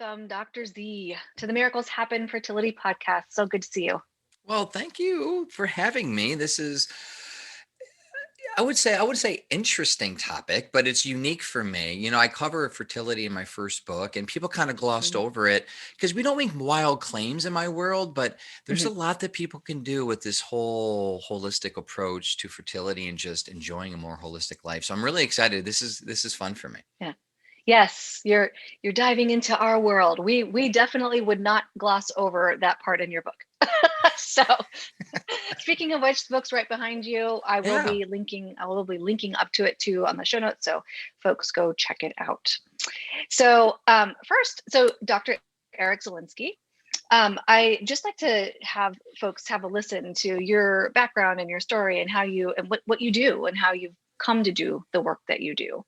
Welcome, Dr. Z, to the Miracles Happen Fertility Podcast. So good to see you. Well, thank you for having me. This is, I would say interesting topic, but it's unique for me. I cover fertility in my first book and people kind of glossed Mhm. over it because we don't make wild claims in my world, but there's a Mhm. lot that people can do with this whole holistic approach to fertility and just enjoying a more holistic life. So I'm really excited. This is fun for me. Yeah. Yes, you're diving into our world. We definitely would not gloss over that part in your book. So, speaking of which, the book's right behind you. Yeah. I will be linking up to it too on the show notes. So, folks, go check it out. So, first, Dr. Eric Zielinski. I just like to have folks have a listen to your background and your story and how you and what you do and how you've come to do the work that you do.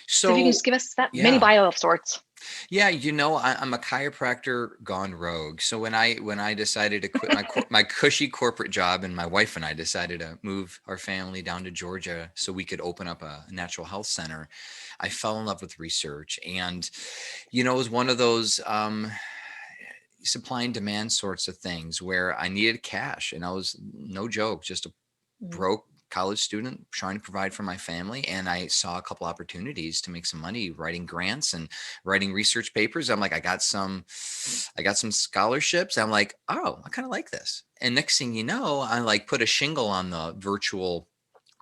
So if you can just So, give us that mini yeah. bio of sorts. Yeah, I'm a chiropractor gone rogue. So when I decided to quit my cushy corporate job, and my wife and I decided to move our family down to Georgia so we could open up a natural health center, I fell in love with research, and it was one of those supply and demand sorts of things where I needed cash, and I was, no joke, just a Mhm. broke college student trying to provide for my family, and I saw a couple opportunities to make some money writing grants and writing research papers. I'm like, I got some scholarships. I'm like, oh, I kind of like this. And next thing you know, I like put a shingle on the virtual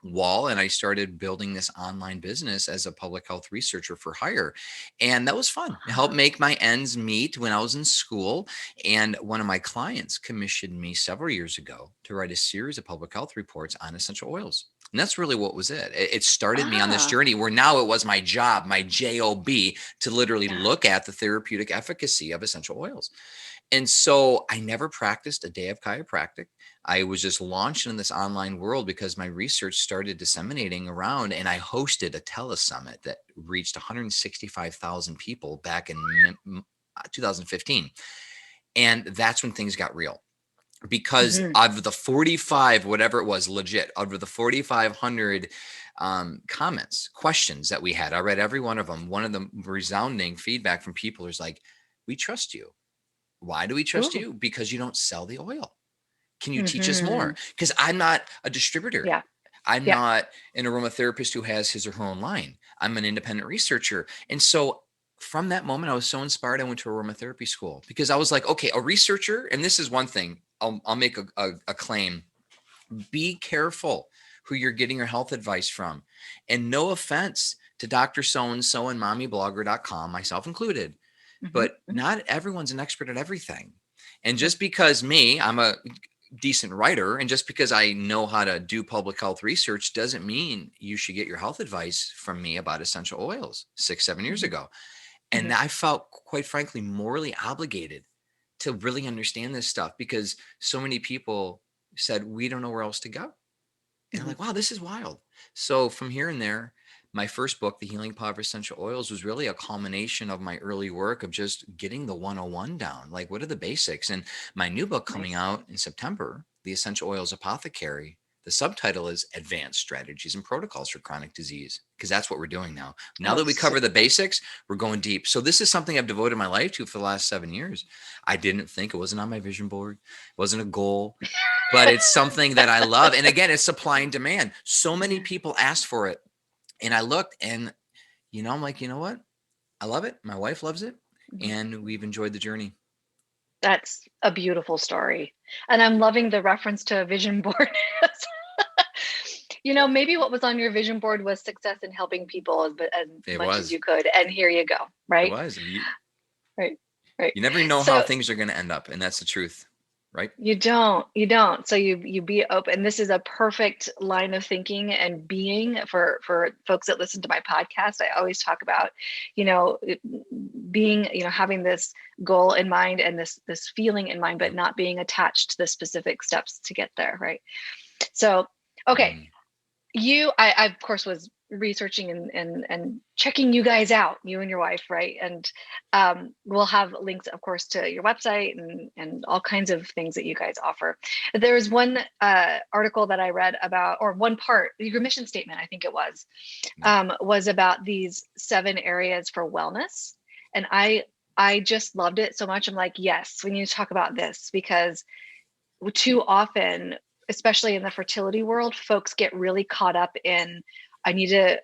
wall, and I started building this online business as a public health researcher for hire. And that was fun. It helped Wow. make my ends meet when I was in school. And one of my clients commissioned me several years ago to write a series of public health reports on essential oils. And that's really what was it. It started me on this Ah, journey where now it was my job, my job, to literally yeah. look at the therapeutic efficacy of essential oils. And so I never practiced a day of chiropractic. I was just launched in this online world because my research started disseminating around, and I hosted a telesummit that reached 165,000 people back in 2015. And that's when things got real, because Hmm. of the 45, whatever it was, legit, over the 4,500 comments, questions that we had, I read every one of them. One of the resounding feedback from people is like, we trust you. Why do we trust Ooh. you? Because you don't sell the oil. Can you teach us Hmm. more? Because I'm not a distributor. Yeah. I'm Yeah. not an aromatherapist who has his or her own line. I'm an independent researcher. And so from that moment, I was so inspired. I went to aromatherapy school because I was like, okay, a researcher, and this is one thing I'll make a claim. Be careful who you're getting your health advice from. And no offense to Dr. So and so and mommyblogger.com, myself included, Hmm. but not everyone's an expert at everything. And Yep. just because I'm a decent writer, and just because I know how to do public health research doesn't mean you should get your health advice from me about essential oils 6, 7 years Hmm. ago. Hmm. And I felt, quite frankly, morally obligated to really understand this stuff because so many people said, we don't know where else to go. And I'm Hmm. like, wow, this is wild. So from here and there, my first book, The Healing Power of Essential Oils, was really a culmination of my early work of just getting the 101 down. Like, what are the basics? And my new book coming Nice. out in September, The Essential Oils Apothecary, the subtitle is Advanced Strategies and Protocols for Chronic Disease, because that's what we're doing now. Now Oh, that we cover super the cool. basics, we're going deep. So this is something I've devoted my life to for the last 7 years. I didn't think, it wasn't on my vision board, it wasn't a goal, but it's something that I love. And again, it's supply and demand. So many Yeah. people asked for it. And I looked, and, I'm like, you know what? I love it. My wife loves it. Mhm. And we've enjoyed the journey. That's a beautiful story. And I'm loving the reference to a vision board. Maybe what was on your vision board was success in helping people as It much as was. you could. And here you go. It Right. was. Right. Right. You never know how So things are going to end up. And that's the truth. Right. you don't. So you be open. This is a perfect line of thinking and being for folks that listen to my podcast. I always talk about, being, having this goal in mind and this feeling in mind, but Yep. not being attached to the specific steps to get there. Right. So, okay. Mm. I of course was researching and checking you guys out, you and your wife, right? And we'll have links, of course, to your website and all kinds of things that you guys offer. There was one article that I read about, or one part, your mission statement, I think it was Yeah. about these 7 areas for wellness, and I I just loved it so much. I'm like, yes, we need to talk about this, because too often, especially in the fertility world, folks get really caught up in, I need to,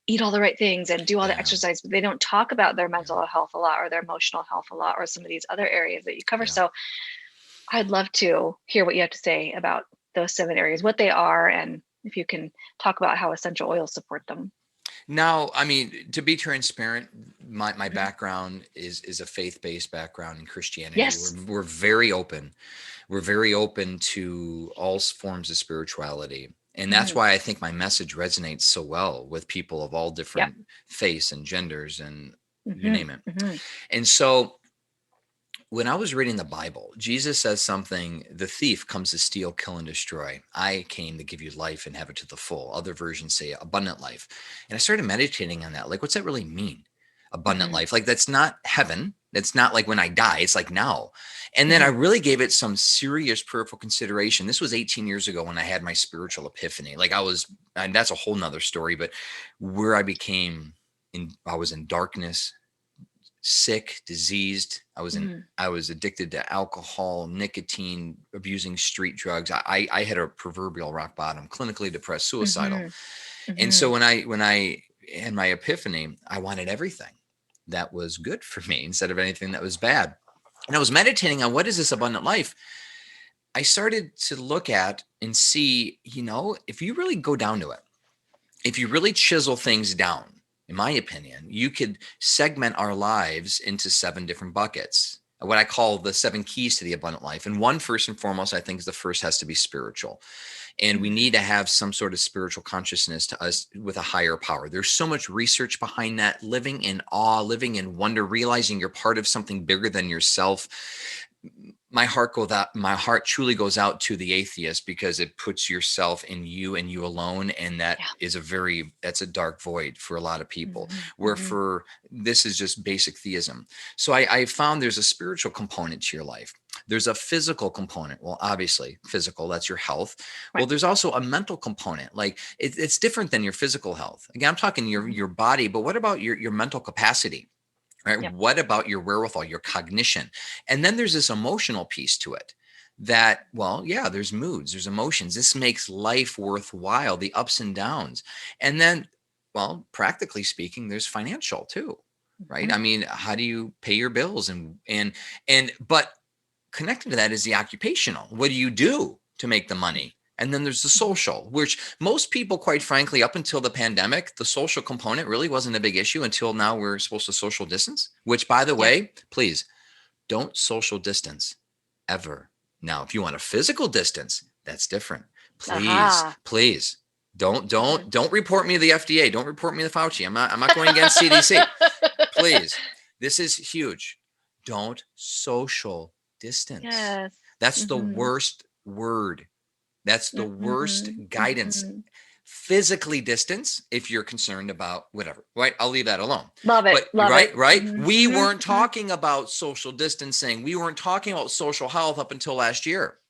eat all the right things and do all the Yeah. exercise, but they don't talk about their Yeah. mental health a lot, or their emotional health a lot, or some of these other areas that you cover. Yeah. So I'd love to hear what you have to say about those 7 areas, what they are, and if you can talk about how essential oils support them. Now, I mean, to be transparent, my Mhm. background is a faith-based background in Christianity. Yes. We're very open. We're very open to all forms of spirituality. And that's Mhm. why I think my message resonates so well with people of all Yep. different faiths and genders and you Mhm. name it. Mhm. And so when I was reading the Bible, Jesus says something, the thief comes to steal, kill, and destroy. I came to give you life and have it to the full. Other versions say abundant life. And I started meditating on that. Like, what's that really mean? Abundant Mhm. life. Like, that's not heaven. That's not like when I die. It's like now. And then I Mhm. really gave it some serious prayerful consideration. This was 18 years ago when I had my spiritual epiphany. Like, and that's a whole nother story, but where I was in darkness, sick, diseased. Mhm. I was addicted to alcohol, nicotine, abusing street drugs. I had a proverbial rock bottom, clinically depressed, suicidal. Mhm. And so Mhm. when I had my epiphany, I wanted everything that was good for me instead of anything that was bad. And I was meditating on what is this abundant life? I started to look at and see, if you really go down to it, if you really chisel things down, in my opinion, you could segment our lives into 7 different buckets, what I call the 7 keys to the abundant life. And one, first and foremost, I think is the first has to be spiritual. And we need Mhm. to have some sort of spiritual consciousness to us with a higher power. There's so much research behind that, living in awe, living in wonder, realizing you're part of something bigger than yourself. My heart truly goes out to the atheist, because it puts yourself in you and you alone, and Yeah. that's a dark void for a lot of people, Mhm. where Mhm. for this is just basic theism. So I found there's a spiritual component to your life. There's a physical component. Well, obviously physical, that's your health. Well, Right. there's also a mental component. Like, it's different than your physical health. Again, I'm talking Mhm. your body, but what about your mental capacity? Right? Yep. What about your wherewithal, your cognition? And then there's this emotional piece to it that, well, yeah, there's moods, there's emotions. This makes life worthwhile, the ups and downs. And then, well, practically speaking, there's financial too, right? Mhm. I mean, how do you pay your bills? But connected to that is the occupational. What do you do to make the money? And then there's the Mhm. social, which most people, quite frankly, up until the pandemic, the social component really wasn't a big issue until now we're supposed to social distance, which, by the Yeah. way, please don't social distance ever. Now, if you want a physical distance, that's different. Please, Aha. please don't Mhm. don't don't report me to the FDA. Don't report me to Fauci. I'm not going against CDC. Please. This is huge. Don't social distance. Yes. That's the Mhm. worst word. That's the worst Mhm. guidance. Mhm. Physically distance if you're concerned about whatever, right? I'll leave that alone. Love it. But Love it. right, Mhm. we Mhm. weren't Mhm. talking about social distancing. We weren't talking about social health up until last year.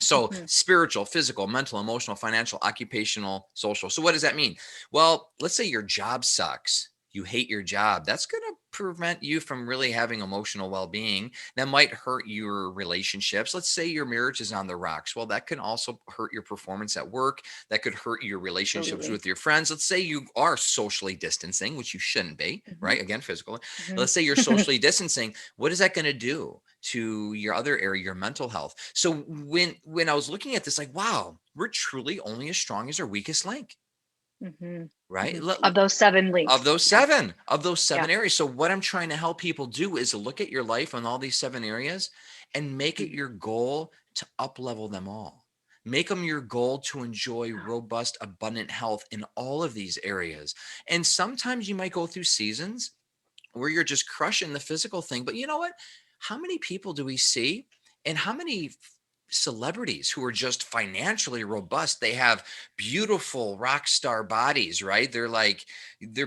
So Mhm. spiritual, physical, mental, emotional, financial, occupational, social. So what does that mean? Well, let's say your job sucks. You hate your job. That's going to prevent you from really having emotional well-being. That might hurt your relationships. Let's say your marriage is on the rocks. Well, that can also hurt your performance at work. That could hurt your relationships Absolutely. with your friends. Let's say you are socially distancing, which you shouldn't be, Mhm. right? Again, physical. Mhm. Let's say you're socially distancing. What is that going to do to your other area, your mental health? So when I was looking at this, like, wow, we're truly only as strong as our weakest link, Mhm. right? Mhm. Of those 7 Of links. those Yeah. seven, of those Yeah. seven areas. So what I'm trying to help people do is to look at your life on all these 7 areas and make it Mhm. your goal to up level them all. Make them your goal to enjoy Yeah. robust, abundant health in all of these areas. And sometimes you might go through seasons where you're just crushing the physical thing. But you know what? How many people do we see? And how many celebrities who are just financially robust? They have beautiful rock star bodies, right? They're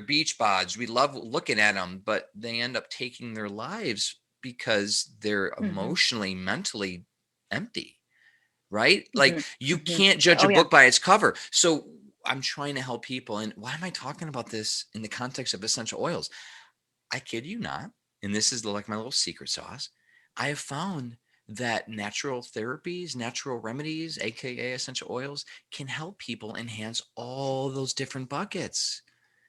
beach bods. We love looking at them, but they end up taking their lives because they're Mhm. emotionally, mentally empty, right? Like, Mhm. you Mhm. can't judge Oh a yeah. book by its cover. So I'm trying to help people. And why am I talking about this in the context of essential oils? I kid you not. and this is like my little secret sauce, I have found that natural therapies, natural remedies, aka essential oils, can help people enhance all those different buckets.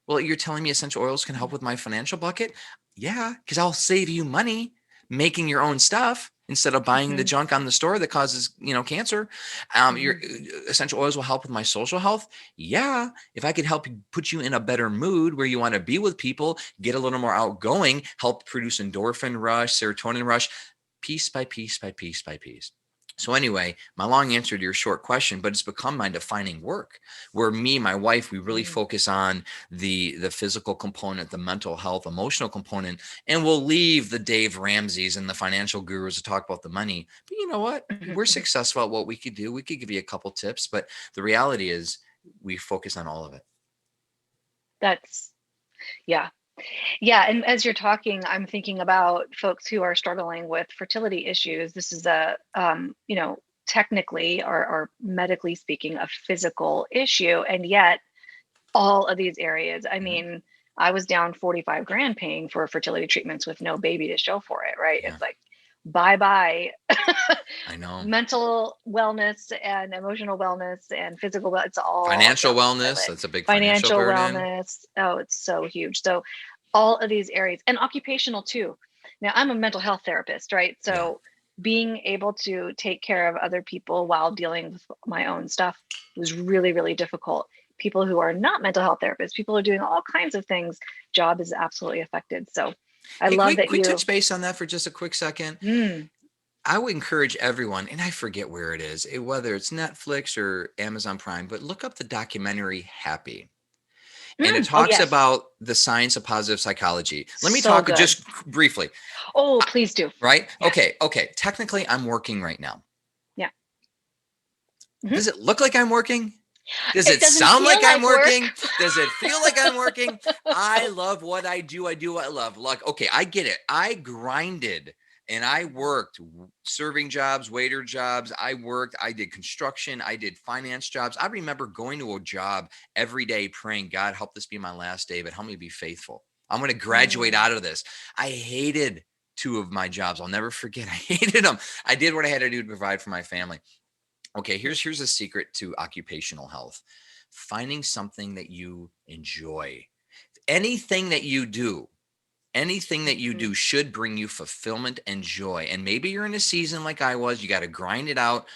Well, you're telling me essential oils can help with my financial bucket? Yeah, because I'll save you money making your own stuff instead of buying the Mhm. junk on the store that causes, cancer. Your Mhm. essential oils will help with my social health. Yeah, if I could help you, put you in a better mood where you want to be with people, get a little more outgoing, help produce endorphin rush, serotonin rush, piece by piece by piece by piece. So anyway, my long answer to your short question, but it's become my defining work where me, my wife, we really Mhm. focus on the physical component, the mental health, emotional component, and we'll leave the Dave Ramseys and the financial gurus to talk about the money. But you know what? Mhm. We're Mhm. successful at what we could do. We could give you a couple tips, but the reality is we focus on all of it. That's yeah. Yeah, and as you're talking, I'm thinking about folks who are struggling with fertility issues. This is a, technically or medically speaking, a physical issue, and yet all of these areas. I Mhm. mean, I was down 45 grand paying for fertility treatments with no baby to show for it, right? Yeah, It's like bye bye I know. mental wellness and emotional wellness and physical it's all Financial down the wellness, toilet. that's a big financial Financial burden. wellness, oh, it's so huge. So all of these areas, and occupational too. Now I'm a mental health therapist, right? Yeah. So being able to take care of other people while dealing with my own stuff was really, really difficult. People who are not mental health therapists, people who are doing all kinds of things, job is absolutely affected. So I Hey, love that quick you touch base on that for just a quick second. mm, I would encourage everyone, and I forget where it is, whether it's Netflix or Amazon Prime, but look up the documentary Happy. And it oh talks yes, about the science of positive psychology. Let me so talk good. just briefly, Oh, please do. right? Yeah, Okay. Technically, I'm working right now. yeah. Mhm. Does it look like I'm working? Does It it doesn't sound feel like I'm like work. working? Does it feel like I'm working? I love what I do. I do what I love. Like, okay, I get it. I grinded and I worked serving jobs, waiter jobs. I did construction. I did finance jobs. I remember going to a job every day praying, God, help this be my last day, but help me be faithful. I'm going to graduate Mm, out of this. I hated two of my jobs. I'll never forget. I hated them. I did what I had to do to provide for my family. Okay, here's a secret to occupational health. Finding something that you enjoy. Anything that you do, anything that you mhm, do should bring you fulfillment and joy. And maybe you're in a season like I was, you got to grind it out.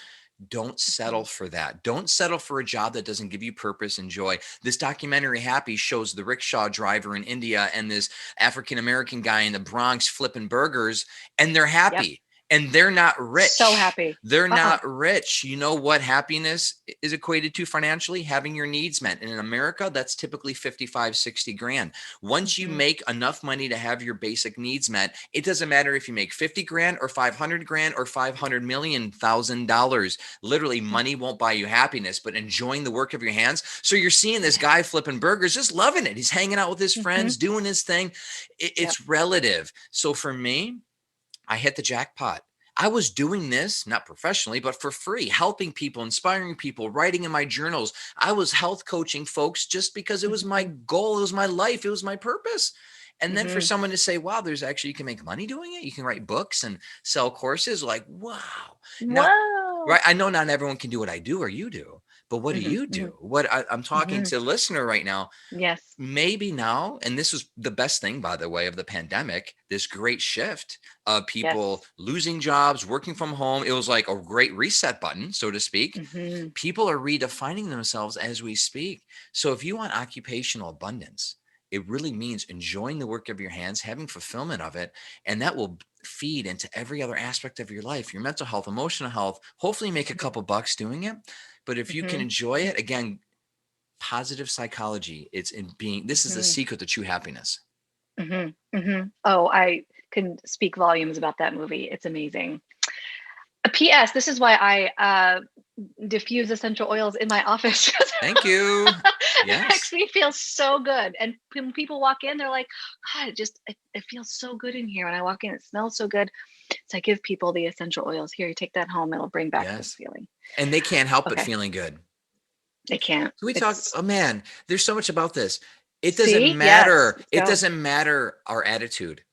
Don't settle mhm. for that. Don't settle for a job that doesn't give you purpose and joy. This documentary Happy shows the rickshaw driver in India and this African American guy in the Bronx flipping burgers, and they're Yep. happy and they're not So rich. happy. They're Uh-uh. not rich. You know what happiness is equated to financially? Having your needs met. And in America, that's typically 55, 60 grand. Once you Mhm. make enough money to have your basic needs met, it doesn't matter if you make 50 grand or 500 grand or 500 million thousand dollars. Literally, money won't buy you happiness, but enjoying the work of your hands. So you're seeing this Yeah. guy flipping burgers, just loving it. He's hanging out with his Mhm. friends, doing his thing. Yep. It's relative. So for me, I hit the jackpot. I was doing this not professionally, but for free, helping people, inspiring people, writing in my journals. I was health coaching folks just because it was my Mhm. goal, it was my life, it was my purpose. And then for Mhm. someone to say, wow, there's actually, you can make money doing it. You can write books and sell courses. Like, wow. Now, Whoa. right. I know not everyone can do what I do or you do, but what do Mhm. you Mhm. do? I'm talking Mhm. to the listener right now. Yes. Maybe now, and this was the best thing, by the way, of the pandemic, this great shift of people Yes. losing jobs, working from home. It was like a great reset button, so to speak. Mhm. People are redefining themselves as we speak. So if you want occupational abundance, it really means enjoying the work of your hands, having fulfillment of it, and that will feed into every other aspect of your life, your mental health, emotional health. Hopefully, make a couple bucks doing it. But if you can Mhm. enjoy it, again, positive psychology, it's in being, this is the Mhm. secret to true happiness. Mhm. Mhm. Oh, I can speak volumes about that movie. It's amazing. A PS, this is why I diffuse essential oils in my office. Thank you. It makes Yes. me feel so good. And when people walk in, they're like, God, it feels so good in here. When I walk in, it smells so good. So I give people the essential oils. Here, you take that home. It'll bring back this Yes. feeling. And they can't help but Okay. feeling good. They can't. So we talk, It's oh man, there's so much about this. It doesn't see, yes, matter. let's It go. doesn't matter our attitude.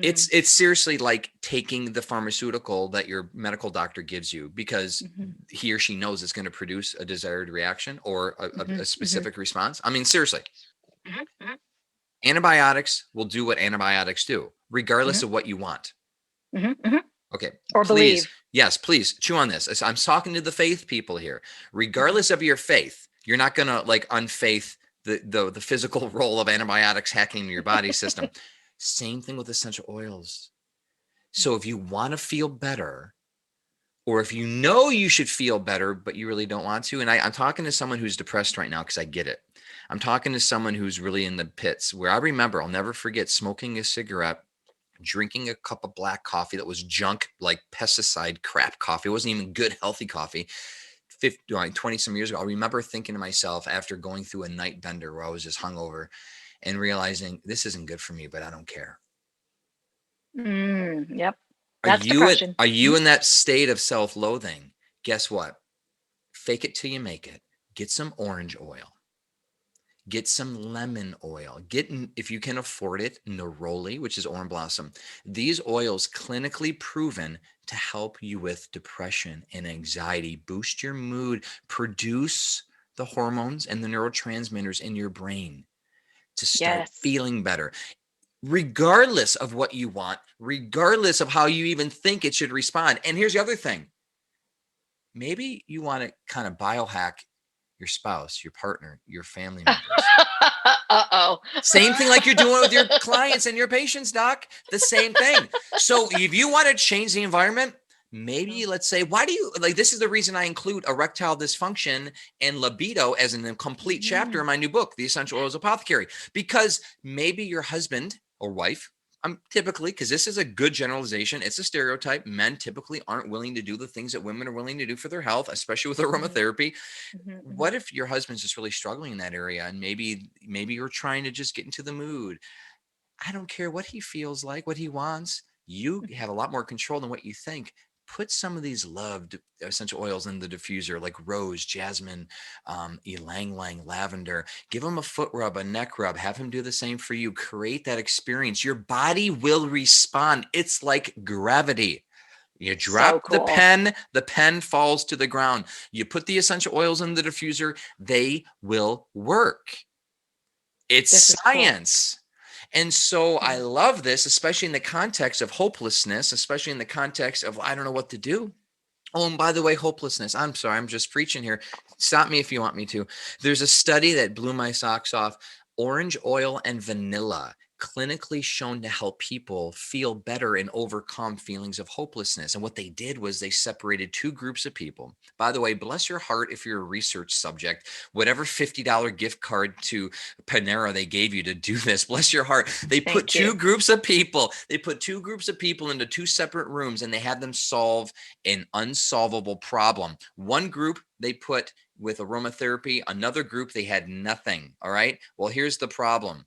It's seriously like taking the pharmaceutical that your medical doctor gives you because he or she knows it's going to produce a desired reaction or a specific response. I mean, seriously, antibiotics will do what antibiotics do, regardless of what you want. Okay, Or please, believe. yes, please chew on this. I'm talking to the faith people here. Regardless of your faith, you're not going to like unfaith the physical role of antibiotics hacking your body system. Same thing with essential oils. So if you want to feel better, or if you know you should feel better, but you really don't want to, and I'm talking to someone who's depressed right now because I get it. I'm talking to someone who's really in the pits where I remember, I'll never forget smoking a cigarette, drinking a cup of black coffee that was junk, like pesticide crap coffee. It wasn't even good, healthy coffee. 20 some years ago, I remember thinking to myself after going through a night bender where I was just hungover and realizing this isn't good for me, but I don't care. Yep. Are That's you depression. in that state of self-loathing? Guess what? Fake it till you make it. Get some orange oil. Get some lemon oil. If you can afford it, neroli, which is orange blossom. These oils clinically proven to help you with depression and anxiety, boost your mood, produce the hormones and the neurotransmitters in your brain to start feeling better. Regardless of what you want, regardless of how you even think it should respond. And here's the other thing. Maybe you want to kind of biohack your spouse, your partner, your family members. Uh-oh. Same thing like you're doing with your clients and your patients, doc. The same thing. So if you want to change the environment, maybe let's say, why do you like, this is the reason I include erectile dysfunction and libido as an complete chapter in my new book, The Essential Oils Apothecary, because maybe your husband or wife, typically, because this is a good generalization, it's a stereotype. Men typically aren't willing to do the things that women are willing to do for their health, especially with aromatherapy. What if your husband's just really struggling in that area, and maybe you're trying to just get into the mood? I don't care what he feels like, what he wants. You have a lot more control than what you think. Put some of these loved essential oils in the diffuser, like rose, jasmine, ylang ylang, lavender. Give him a foot rub, a neck rub. Have him do the same for you. Create that experience. Your body will respond. It's like gravity. You drop the pen falls to the ground. You put the essential oils in the diffuser, they will work. It's science. And so I love this, especially in the context of hopelessness, especially in the context of, I don't know what to do. Oh, and by the way, hopelessness. I'm sorry, I'm just preaching here. Stop me if you want me to. There's a study that blew my socks off. Orange oil and vanilla clinically shown to help people feel better and overcome feelings of hopelessness. And what they did was they separated two groups of people. By the way, bless your heart if you're a research subject, whatever $50 gift card to Panera they gave you to do this, bless your heart. They put two groups of people. They put two groups of people into two separate rooms, and they had them solve an unsolvable problem. One group they put with aromatherapy, another group they had nothing. All right. Well, here's the problem.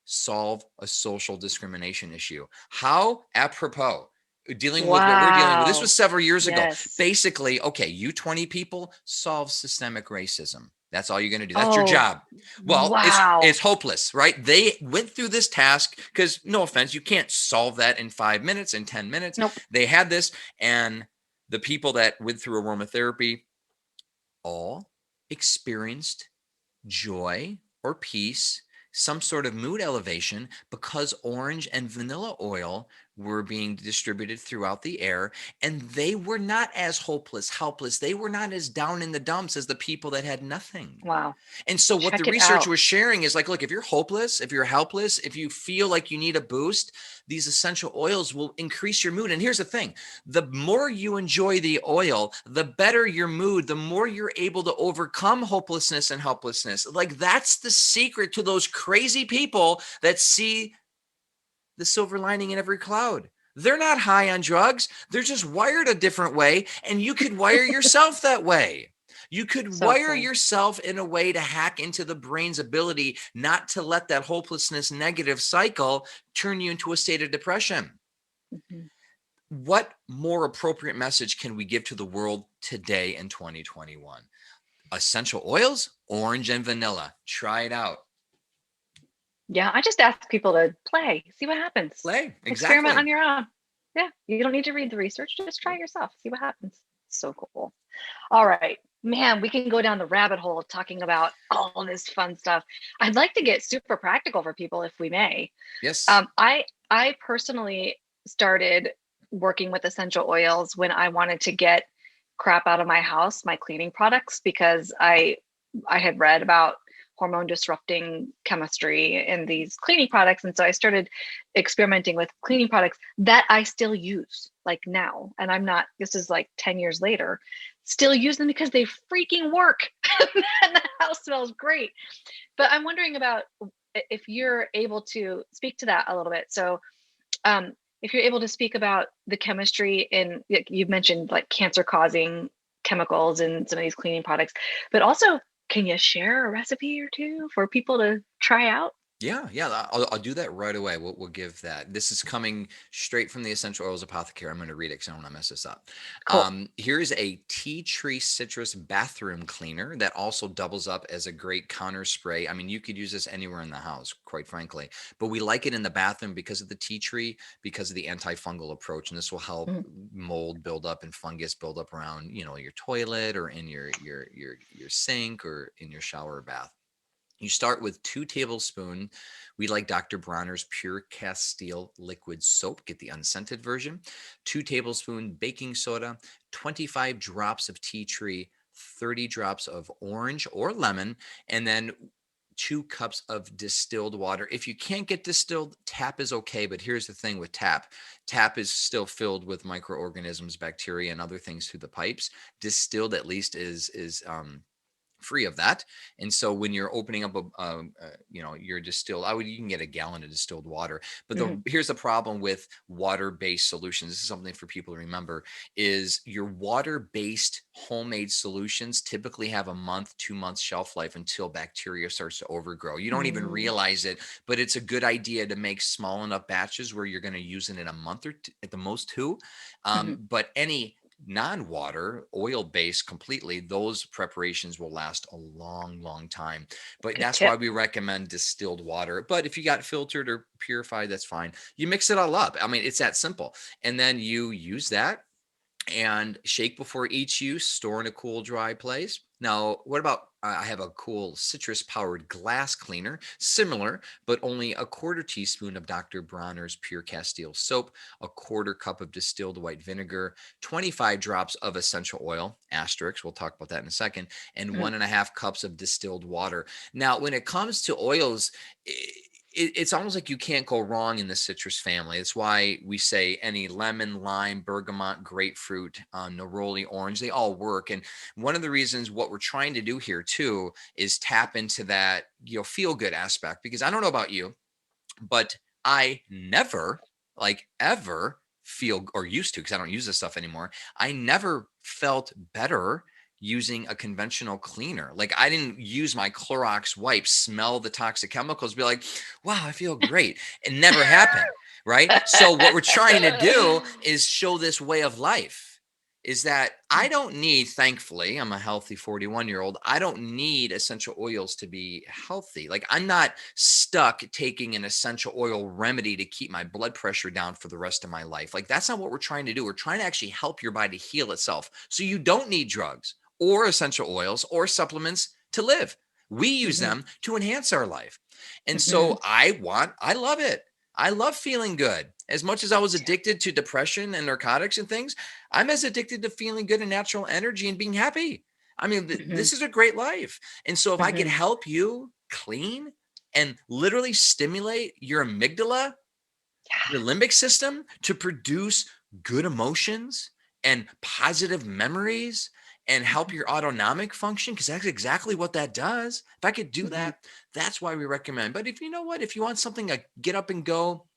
Solve a social discrimination issue. How apropos, dealing with what we're dealing with. This was several years ago. Basically, okay, you 20 people solve systemic racism. That's all you're going to do. That's your job. Well, it's hopeless, right? They went through this task because, no offense, you can't solve that in 5 minutes, in 10 minutes. Nope. They had this, and the people that went through aromatherapy all experienced joy or peace, some sort of mood elevation, because orange and vanilla oil were being distributed throughout the air, and they were not as hopeless, helpless. They were not as down in the dumps as the people that had nothing. Wow. And so what the research was sharing is like, look, if you're hopeless, if you're helpless, if you feel like you need a boost, these essential oils will increase your mood. And here's the thing, the more you enjoy the oil, the better your mood, the more you're able to overcome hopelessness and helplessness. Like, that's the secret to those crazy people that see the silver lining in every cloud. They're not high on drugs. They're just wired a different way. And you could wire yourself that way. You could wire yourself in a way to hack into the brain's ability not to let that hopelessness negative cycle turn you into a state of depression. What more appropriate message can we give to the world today in 2021? Essential oils, orange and vanilla. Try it out. Yeah, I just ask people to play, see what happens. Play. Experiment Exactly. on your own. Yeah, you don't need to read the research. Just try yourself, see what happens. So cool. All right, man, we can go down the rabbit hole talking about all this fun stuff. I'd like to get super practical for people if we may. Yes. I personally started working with essential oils when I wanted to get crap out of my house, my cleaning products, because I had read about hormone disrupting chemistry in these cleaning products. And so I started experimenting with cleaning products that I still use like now. And I'm not, this is like 10 years later, still use them because they freaking work. And the house smells great. But I'm wondering about if you're able to speak to that a little bit. So, um, if you're able to speak about the chemistry in, you've mentioned like cancer causing chemicals in some of these cleaning products, but also can you share a recipe or two for people to try out? Yeah, yeah, I'll do that right away. We'll give that. This is coming straight from the Essential Oils Apothecary. I'm going to read it because I don't want to mess this up. Cool. Here's a tea tree citrus bathroom cleaner that also doubles up as a great counter spray. I mean, you could use this anywhere in the house, quite frankly, but we like it in the bathroom because of the tea tree, because of the antifungal approach, and this will help Mhm. mold build up and fungus build up around, your toilet or in your sink or in your shower or bath. You start with 2 tablespoons. We like Dr. Bronner's Pure Castile liquid soap. Get the unscented version. 2 tablespoons baking soda, 25 drops of tea tree, 30 drops of orange or lemon, and then 2 cups of distilled water. If you can't get distilled, tap is okay. But here's the thing with tap: tap is still filled with microorganisms, bacteria, and other things through the pipes. Distilled at least is free of that. And so when you're opening up your distilled, you can get a gallon of distilled water. But Mhm. here's the problem with water-based solutions. This is something for people to remember: is your water-based homemade solutions typically have a month, 2 months shelf life until bacteria starts to overgrow. You don't even Mm. realize it, but it's a good idea to make small enough batches where you're going to use it in a month or at the most two. Mhm. But any non-water oil based completely, those preparations will last a long, long time. But Good that's why tip. we recommend distilled water. But if you got filtered or purified, that's fine. You mix it all up. I mean, it's that simple. And then you use that and shake before each use. Store in a cool, dry place. Now, what about I have a cool citrus powered glass cleaner, similar, but only a quarter teaspoon of Dr. Bronner's Pure Castile soap, a quarter cup of distilled white vinegar, 25 drops of essential oil, asterisk, we'll talk about that in a second, and Mhm. 1.5 cups of distilled water. Now, when it comes to oils, it's almost like you can't go wrong in the citrus family. It's why we say any lemon, lime, bergamot, grapefruit, neroli, orange, they all work. And one of the reasons what we're trying to do here too is tap into that, feel good aspect. Because I don't know about you, but I never, like ever, feel or used to, because I don't use this stuff anymore. I never felt better using a conventional cleaner. Like I didn't use my Clorox wipes, smell the toxic chemicals, be like, wow, I feel great. It never happened. Right. So what we're trying to do is show this way of life, is that I don't need, thankfully, I'm a healthy 41-year-old. I don't need essential oils to be healthy. Like I'm not stuck taking an essential oil remedy to keep my blood pressure down for the rest of my life. Like that's not what we're trying to do. We're trying to actually help your body heal itself. So you don't need drugs or essential oils or supplements to live. We use Mhm. them to enhance our life. And Mhm. so I love it. I love feeling good. As much as I was addicted to depression and narcotics and things, I'm as addicted to feeling good and natural energy and being happy. I mean, Mhm. this is a great life. And so if I could Mhm. help you clean and literally stimulate your amygdala, your limbic system to produce good emotions and positive memories and help Mhm. your autonomic function, because that's exactly what that does. If I could do Mhm. that, that's why we recommend. But if you know what, if you want something to get up and go,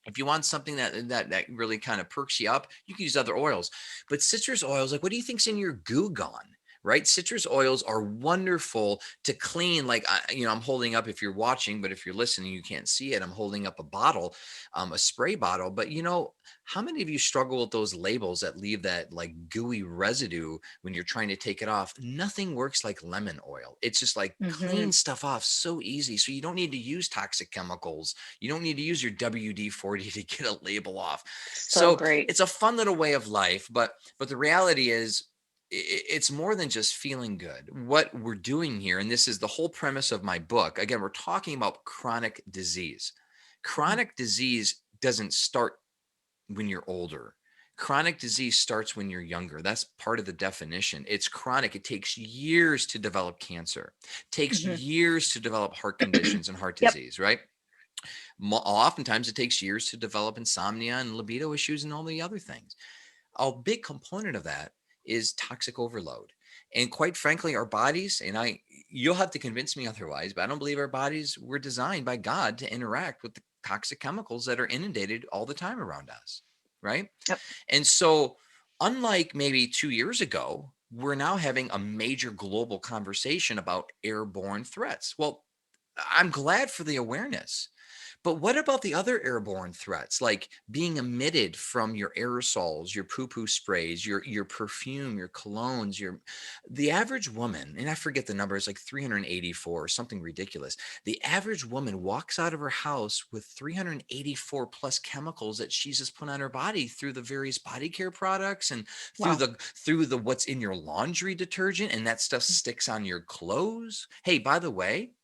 if you want something that really kind of perks you up, you can use other oils. But citrus oils, like what do you think's in your goo gone? right? Citrus oils are wonderful to clean. Like, I'm holding up, if you're watching, but if you're listening, you can't see it. I'm holding up a bottle, a spray bottle. But how many of you struggle with those labels that leave that like gooey residue when you're trying to take it off? Nothing works like lemon oil. It's just like Hmm. clean stuff off so easy. So you don't need to use toxic chemicals. You don't need to use your WD-40 to get a label off. So So great. it's a fun little way of life, but the reality is it's more than just feeling good. What we're doing here, and this is the whole premise of my book. Again, we're talking about chronic disease. Mhm. Chronic disease doesn't start when you're older. Chronic disease starts when you're younger. That's part of the definition. It's chronic. It takes years to develop cancer. It takes Mhm. years to develop heart conditions and heart Yep. disease, right? Oftentimes it takes years to develop insomnia and libido issues and all the other things. A big component of that is toxic overload. And quite frankly, our bodies, and you'll have to convince me otherwise, but I don't believe our bodies were designed by God to interact with the toxic chemicals that are inundated all the time around us. Right. Yep. And so, unlike maybe 2 years ago, we're now having a major global conversation about airborne threats. Well, I'm glad for the awareness. But what about the other airborne threats, like being emitted from your aerosols, your poo-poo sprays, your perfume, your colognes, the average woman, and I forget the number, it's like 384 or something ridiculous. The average woman walks out of her house with 384 plus chemicals that she's just put on her body through the various body care products and through Wow. the what's in your laundry detergent, and that stuff sticks on your clothes. Hey, by the way,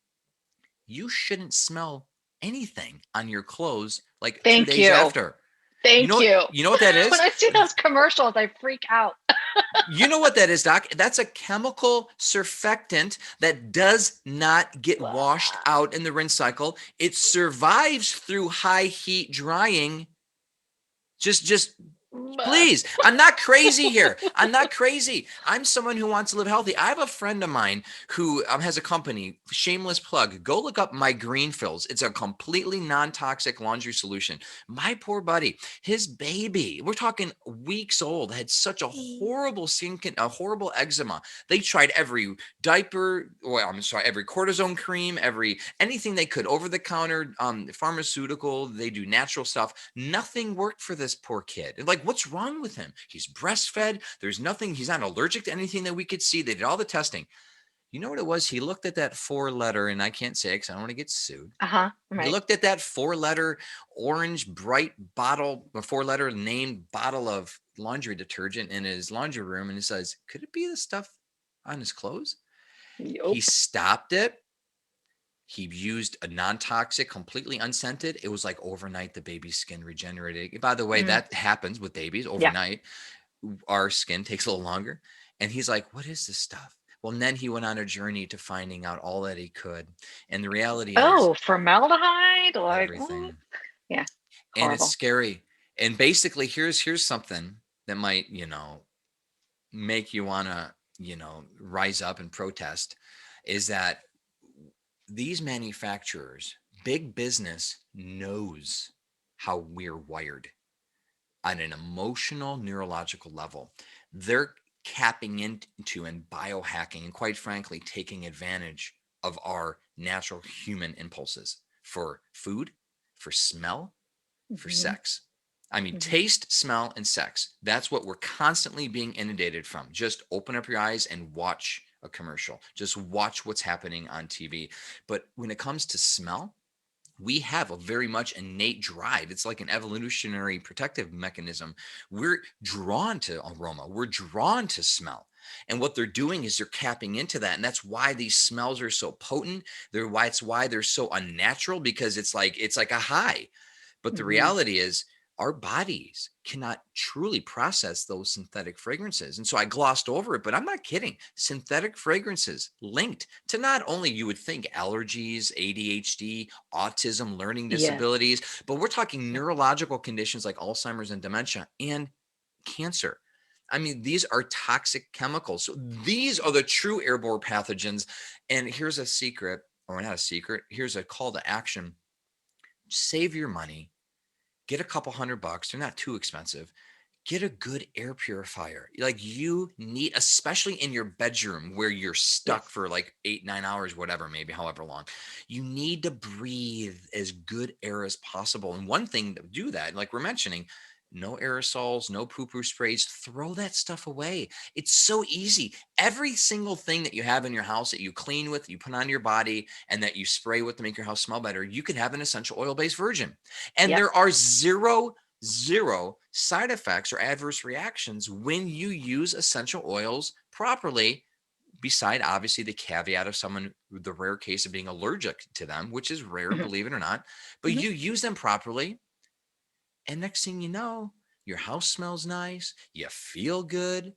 you shouldn't smell anything on your clothes like two Thank days you. after. You Thank know, you. you know what that When is? I see those commercials, I freak out. You know what that is, Doc? That's a chemical surfactant that does not get washed Wow. out in the rinse cycle. It survives through high heat drying. Just Please, I'm not crazy here. I'm not crazy. I'm someone who wants to live healthy. I have a friend of mine who has a company, shameless plug. Go look up My Green Fills. It's a completely non-toxic laundry solution. My poor buddy, his baby, we're talking weeks old, had such a horrible a horrible eczema. They tried every diaper, well, I'm sorry, every cortisone cream, anything they could, over the counter, pharmaceutical. They do natural stuff. Nothing worked for this poor kid. And like, what's wrong with him? He's breastfed. There's nothing. He's not allergic to anything that we could see. They did all the testing. You know what it was? He looked at that 4-letter, and I can't say it because I don't want to get sued. Uh-huh. He Right. looked at that 4-letter orange bright bottle, a 4-letter named bottle of laundry detergent in his laundry room, and he says, "Could it be the stuff on his clothes?" He Yup. stopped it. He used a non-toxic, completely unscented. It was like overnight, the baby's skin regenerated. By the way, Mm. that happens with babies Yeah. overnight. Our skin takes a little longer. And he's like, "What is this stuff?" Well, and then he went on a journey to finding out all that he could. And the reality is Oh, formaldehyde? Like, what? everything. Yeah. And it's Horrible. scary. And basically, here's something that might, make you want to, rise up and protest, is that these manufacturers, big business, knows how we're wired on an emotional, neurological level. They're capping into and biohacking and, quite frankly, taking advantage of our natural human impulses for food, for smell, for Hmm. sex. I mean, Hmm. taste, smell, and sex. That's what we're constantly being inundated from. Just open up your eyes and watch a commercial. Just watch what's happening on TV. But when it comes to smell, we have a very much innate drive. It's like an evolutionary protective mechanism. We're drawn to aroma, we're drawn to smell. And what they're doing is they're capping into that. And that's why these smells are so potent. It's why they're so unnatural, because it's like a high. But the Hmm. reality is, our bodies cannot truly process those synthetic fragrances. And so I glossed over it, but I'm not kidding. Synthetic fragrances linked to not only, you would think, allergies, ADHD, autism, learning Yes. disabilities, but we're talking Yep. neurological conditions like Alzheimer's and dementia and cancer. I mean, these are toxic chemicals. So these are the true airborne pathogens. And here's a secret, or not a secret, here's a call to action. Save your money, get a couple $100. They're not too expensive. get a good air purifier. Like you need, especially in your bedroom where you're stuck Yes. for like 8, 9 hours, whatever, maybe however long, you need to breathe as good air as possible. And one thing to do that, like we're mentioning, no aerosols, no poo-poo sprays, throw that stuff away. It's so easy. Every single thing that you have in your house that you clean with, you put on your body, and that you spray with to make your house smell better, you could have an essential oil-based version. And Yep. there are zero side effects or adverse reactions when you use essential oils properly, beside obviously the caveat of someone with the rare case of being allergic to them, which is rare, Hmm. believe it or not. But Hmm. you use them properly, and next thing you know, your house smells nice, you feel good,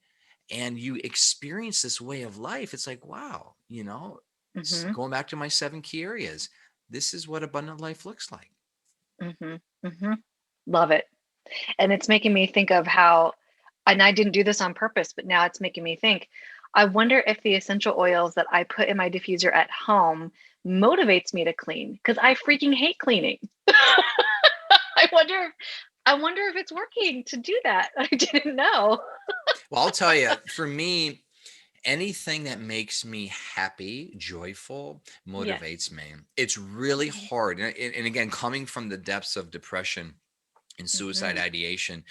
and you experience this way of life. It's like, wow, Hmm. going back to my 7 key areas, this is what abundant life looks like. Hmm. Hmm. Love it. And it's making me think of how, and I didn't do this on purpose, but now it's making me think, I wonder if the essential oils that I put in my diffuser at home motivates me to clean because I freaking hate cleaning. I wonder, I wonder if it's working to do that. I didn't know. Well, I'll tell you, for me, anything that makes me happy, joyful, Yes. motivates me. It's really Hmm. hard. And again, coming from the depths of depression and suicide Hmm. ideation,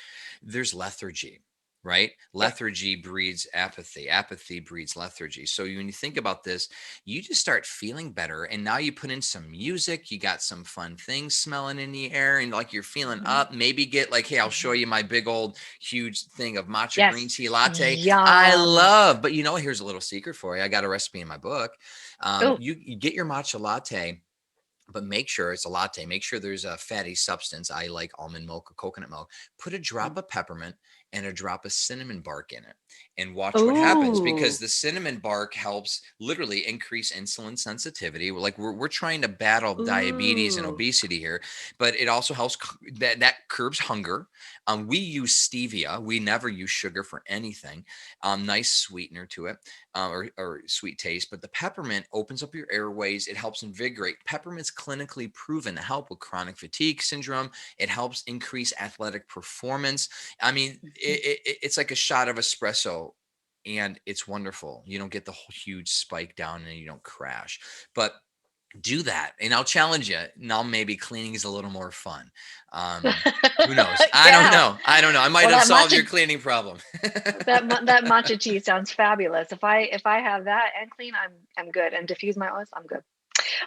there's lethargy, right? Yes. Lethargy breeds apathy. Apathy breeds lethargy. So when you think about this, you just start feeling better. And now you put in some music, you got some fun things smelling in the air, and like you're feeling Hmm. up. Maybe get like, hey, I'll show Hmm. you my big old huge thing of matcha green Yes. tea latte. I Yum. love, but here's a little secret for you. I got a recipe in my book. Oh. You get your matcha latte, but make sure it's a latte. Make sure there's a fatty substance. I like almond milk or coconut milk. Put a drop of peppermint and a drop of cinnamon bark in it, and watch what happens, because Oh. the cinnamon bark helps literally increase insulin sensitivity. Like we're trying to battle diabetes and Ooh. obesity here, but it also helps that curbs hunger. We use stevia. We never use sugar for anything. Nice sweetener to it, or sweet taste. But the peppermint opens up your airways. It helps invigorate. Peppermint's clinically proven to help with chronic fatigue syndrome. It helps increase athletic performance. I mean, Mhm. it's like a shot of espresso, and it's wonderful. You don't get the whole huge spike down, and you don't crash. But do that, and I'll challenge you. Now maybe cleaning is a little more fun. Who knows? I don't Yeah. know. I don't know. I might Well, have that solved your matcha cleaning problem. that matcha tea sounds fabulous. If I have that and clean, I'm good. And diffuse my oils, I'm good.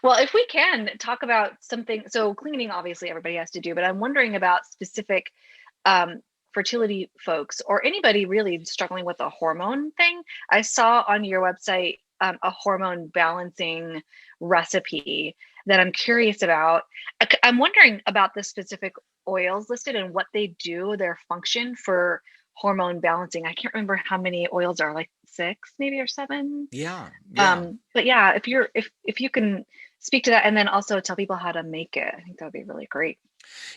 Well, if we can talk about something, so cleaning obviously everybody has to do, but I'm wondering about specific um, fertility folks or anybody really struggling with a hormone thing. I saw on your website a hormone balancing recipe that I'm curious about. I'm wondering about the specific oils listed and what they do, their function for hormone balancing. I can't remember how many oils are, like six maybe or seven. Yeah, yeah. But yeah, if you can speak to that and then also tell people how to make it, I think that would be really great.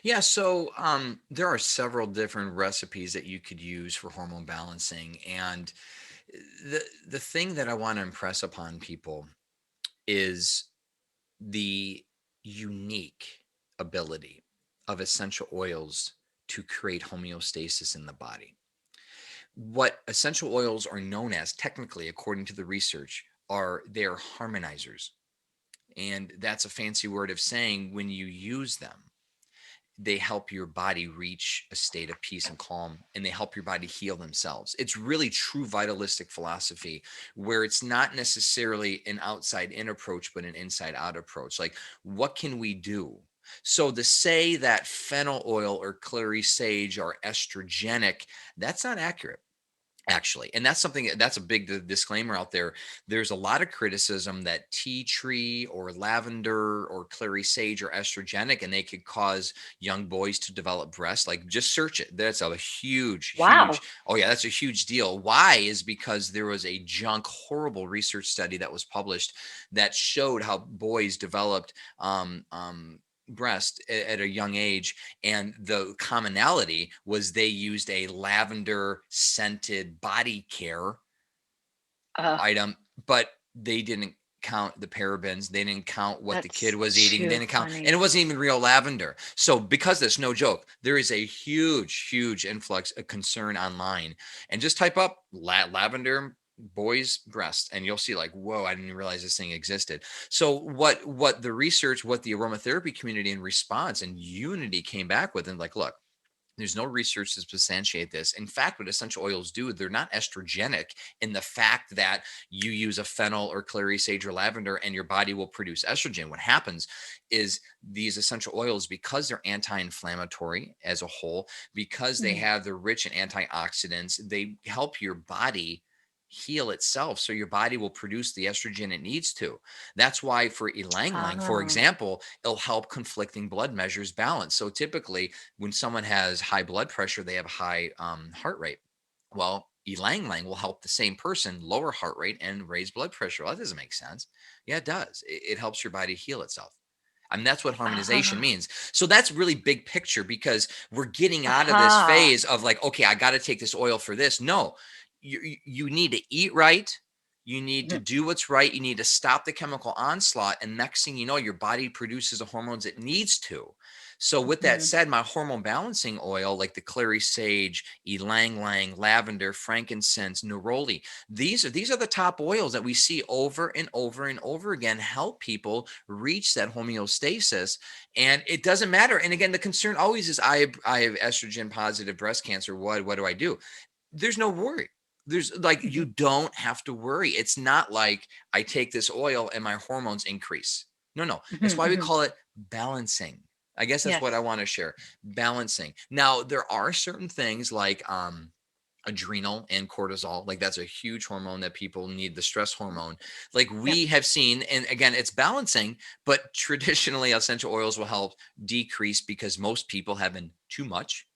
Yeah, so there are several different recipes that you could use for hormone balancing, and the thing that I want to impress upon people is the unique ability of essential oils to create homeostasis in the body. What essential oils are known as, technically, according to the research, are they're harmonizers, and that's a fancy word of saying when you use them, they help your body reach a state of peace and calm, and they help your body heal themselves. It's really true vitalistic philosophy, where it's not necessarily an outside in approach, but an inside out approach. Like, what can we do? So to say that fennel oil or clary sage are estrogenic, that's not accurate, actually. And that's something that's a big disclaimer out there. There's a lot of criticism that tea tree or lavender or clary sage are estrogenic, and they could cause young boys to develop breasts. Like, just search it. That's a huge, Wow. oh yeah, that's a huge deal. Why? Is because there was a horrible research study that was published that showed how boys developed breast at a young age, and the commonality was they used a lavender scented body care Uh, item, but they didn't count the parabens. They didn't count what the kid That's was eating. They too didn't count, and it funny. wasn't even real lavender. So because there's no joke, there is a huge influx of concern online, and just type up lavender boys breast and you'll see like, whoa, I didn't realize this thing existed. So what the research, what the aromatherapy community in response and unity came back with, and like, look, there's no research to substantiate this. In fact, what essential oils do, they're not estrogenic in the fact that you use a fennel or clary sage or lavender and your body will produce estrogen. What happens is these essential oils, because they're anti-inflammatory as a whole, because they Mm. have the rich in antioxidants, they help your body heal itself. So your body will produce the estrogen it needs to. That's why for ylang ylang, for Oh. example, it'll help conflicting blood measures balance. So typically, when someone has high blood pressure, they have high heart rate. Well, ylang ylang will help the same person lower heart rate and raise blood pressure. Well, that doesn't make sense. Yeah, it does. It helps your body heal itself. I mean, that's what harmonization Ah. means. So that's really big picture, because we're getting out of this Aha. phase of like, okay, I got to take this oil for this. No, you need to eat right. You need to Mhm. do what's right. You need to stop the chemical onslaught. And next thing you know, your body produces the hormones it needs to. So with that Mhm. said, my hormone balancing oil, like the clary sage, ylang ylang, lavender, frankincense, neroli, these are the top oils that we see over and over and over again help people reach that homeostasis. And it doesn't matter. And again, the concern always is I have estrogen positive breast cancer. What do I do? There's no worry. There's like, you Mhm. don't have to worry. It's not like I take this oil and my hormones increase. No, no. That's Mhm. why we Mhm. call it balancing. I guess that's what I Yes. want to share. Balancing. Now, there are certain things like adrenal and cortisol. Like that's a huge hormone that people need, the stress hormone. Like Yep. we have seen, and again, it's balancing, but traditionally essential oils will help decrease because most people have been too much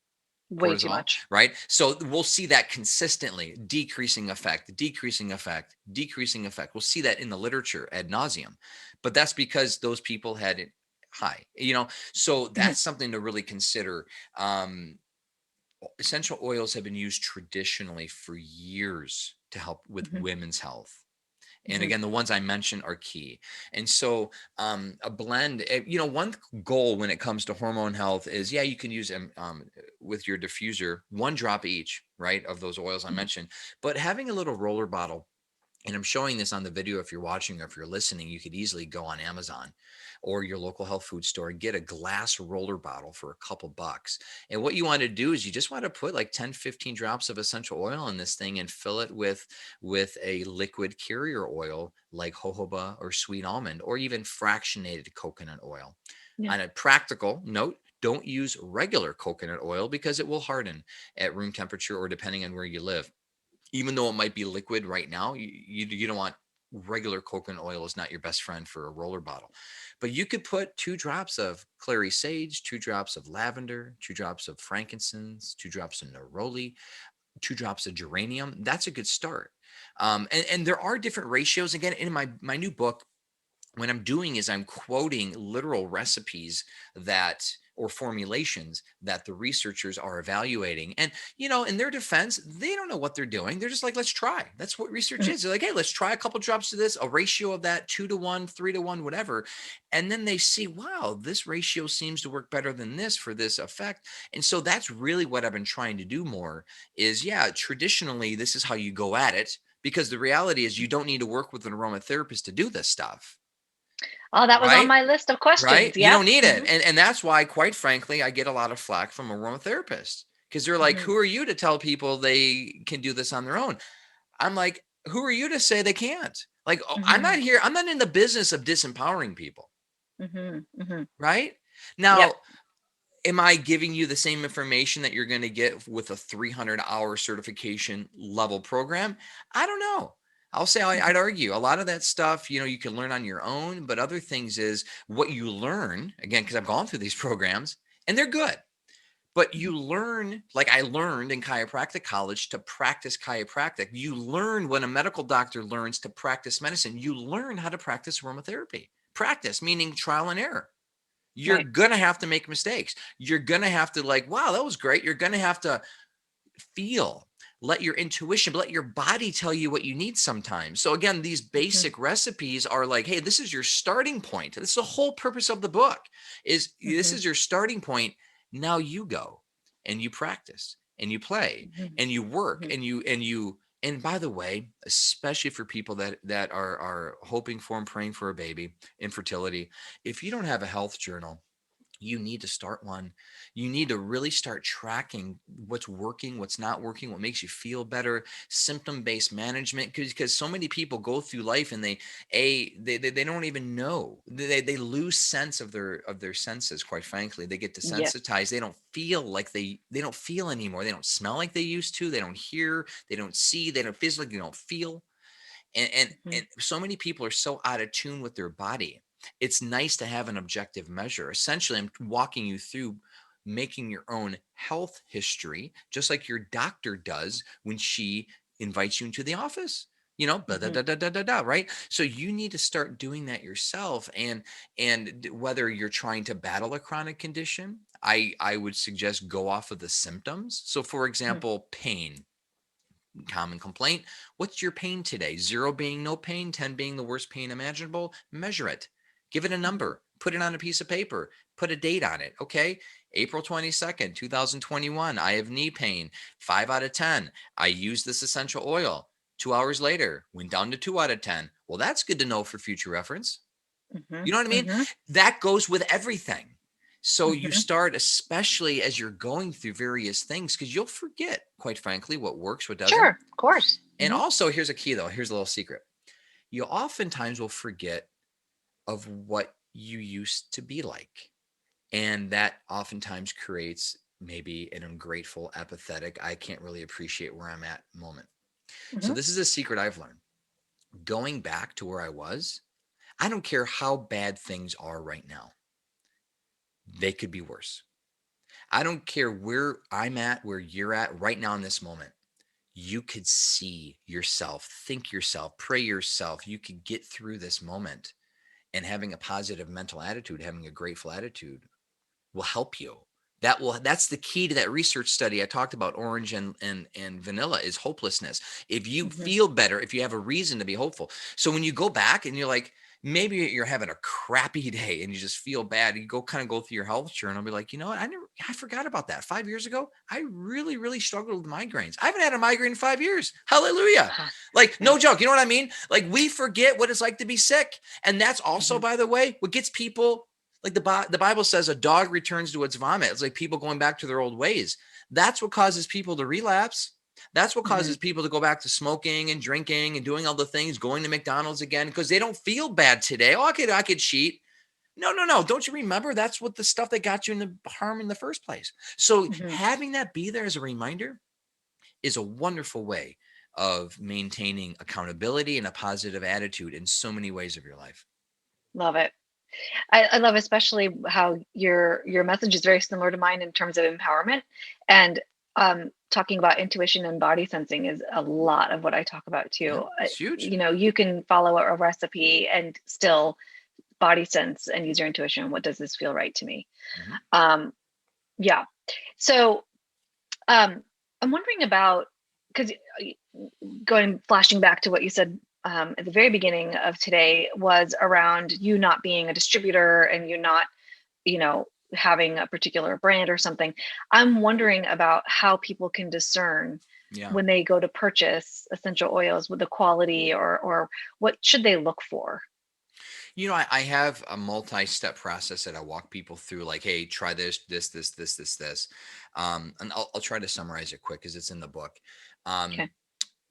Way too cortisol, much. right? So we'll see that consistently, decreasing effect, decreasing effect, decreasing effect. We'll see that in the literature ad nauseum, but that's because those people had it high, so Mhm. that's something to really consider. Um, Essential oils have been used traditionally for years to help with Mhm. women's health. And Mhm. again, the ones I mentioned are key. And so a blend, one goal when it comes to hormone health is, yeah, you can use them with your diffuser, 1 drop each, right, of those oils I Mhm. mentioned. But having a little roller bottle, and I'm showing this on the video. If you're watching or if you're listening, you could easily go on Amazon or your local health food store and get a glass roller bottle for a couple bucks. And what you want to do is you just want to put like 10, 15 drops of essential oil in this thing and fill it with a liquid carrier oil like jojoba or sweet almond or even fractionated coconut oil. Yeah. On a practical note, don't use regular coconut oil because it will harden at room temperature or depending on where you live. Even though it might be liquid right now, you don't want, regular coconut oil is not your best friend for a roller bottle. But you could put 2 drops of clary sage, 2 drops of lavender, 2 drops of frankincense, 2 drops of neroli, 2 drops of geranium. That's a good start. And there are different ratios. Again, in my new book, what I'm doing is I'm quoting literal recipes that or formulations that the researchers are evaluating. And, in their defense, they don't know what they're doing. They're just like, let's try. That's what research Mhm. is. They're like, hey, let's try a couple drops of this, a ratio of that 2 to 1, 3 to 1, whatever. And then they see, wow, this ratio seems to work better than this for this effect. And so that's really what I've been trying to do more is, yeah, traditionally, this is how you go at it. Because the reality is you don't need to work with an aromatherapist to do this stuff. Oh, that was on Right? my list of Right? questions. You Yep. don't need it. Mhm. And that's why, quite frankly, I get a lot of flack from aromatherapists because they're like, Mhm. who are you to tell people they can do this on their own? I'm like, who are you to say they can't? Like, oh, Mhm. I'm not in the business of disempowering people. Mhm. Mhm. Right? Yep. Now, am I giving you the same information that you're going to get with a 300-hour certification level program? I don't know. I'll say Mhm. I'd argue a lot of that stuff, you can learn on your own, but other things is what you learn, again, because I've gone through these programs and they're good. But Mhm. you learn, like I learned in chiropractic college to practice chiropractic. You learn when a medical doctor learns to practice medicine, you learn how to practice aromatherapy. Practice, meaning trial and error. You're Right. going to have to make mistakes. You're going to have to like, wow, that was great. You're going to have to feel. let your intuition, let your body tell you what you need sometimes. So again, these basic recipes are like, hey, this is your starting point. This is the whole purpose of the book, is this is your starting point. Now you go and you practice and you play and you work and by the way, especially for people that are hoping for and praying for a baby, infertility, if you don't have a health journal, you need to start one. You need to really start tracking what's working, what's not working, what makes you feel better, symptom-based management. Because so many people go through life and they don't even know. They lose sense of their senses, quite frankly. They get Yeah. desensitized. They don't feel like they don't feel anymore. They don't smell like they used to. They don't hear, they don't see, they don't physically, they don't feel. And so many people are so out of tune with their body. It's nice to have an objective measure. Essentially, I'm walking you through making your own health history, just like your doctor does when she invites you into the office. Blah, da, da, da, da, da, da, right? So you need to start doing that yourself. And whether you're trying to battle a chronic condition, I would suggest go off of the symptoms. So for example, pain. Common complaint. What's your pain today? 0 being no pain, 10 being the worst pain imaginable. Measure it. Give it a number. Put it on a piece of paper. Put a date on it. Okay. April 22nd, 2021. I have knee pain. 5 out of 10. I used this essential oil. 2 hours later, went down to 2 out of 10. Well, that's good to know for future reference. You know what I mean? That goes with everything. So you start, especially as you're going through various things, because you'll forget, quite frankly, what works, what doesn't. Sure, of course. And also, here's a key though. Here's a little secret. You oftentimes will forget of what you used to be like. And that oftentimes creates maybe an ungrateful, apathetic, I can't really appreciate where I'm at moment. So this is a secret I've learned. Going back to where I was, I don't care how bad things are right now. They could be worse. I don't care where I'm at, where you're at right now in this moment. You could see yourself, think yourself, pray yourself. You could get through this moment, and having a positive mental attitude, having a grateful attitude will help you. That's the key to that research study I talked about. Orange and vanilla is hopelessness. If you feel better, if you have a reason to be hopeful. So when you go back and you're like, maybe you're having a crappy day and you just feel bad, you go through your health journal and be like, you know what? I forgot about that. 5 years ago, I really, really struggled with migraines. I haven't had a migraine in 5 years. Hallelujah. Like, no joke. You know what I mean? Like, we forget what it's like to be sick. And that's also, by the way, what gets people, like the Bible says, a dog returns to its vomit. It's like people going back to their old ways. That's what causes people to relapse. That's what causes people to go back to smoking and drinking and doing all the things, going to McDonald's again, because they don't feel bad today. Oh, I could cheat. No. Don't you remember? That's what the stuff that got you in the harm in the first place. So having that be there as a reminder is a wonderful way of maintaining accountability and a positive attitude in so many ways of your life. Love it. I love especially how your message is very similar to mine in terms of empowerment, and talking about intuition and body sensing is a lot of what I talk about Yeah, too. it's huge. You can follow a recipe and still body sense and use your intuition. What does this feel right to me? Yeah. So I'm wondering about, because flashing back to what you said at the very beginning of today was around you not being a distributor and you not, having a particular brand or something. I'm wondering about how people can discern when they go to purchase essential oils with the quality or what should they look for? I have a multi-step process that I walk people through, like, hey, try this. And I'll try to summarize it quick because it's in the book. Okay.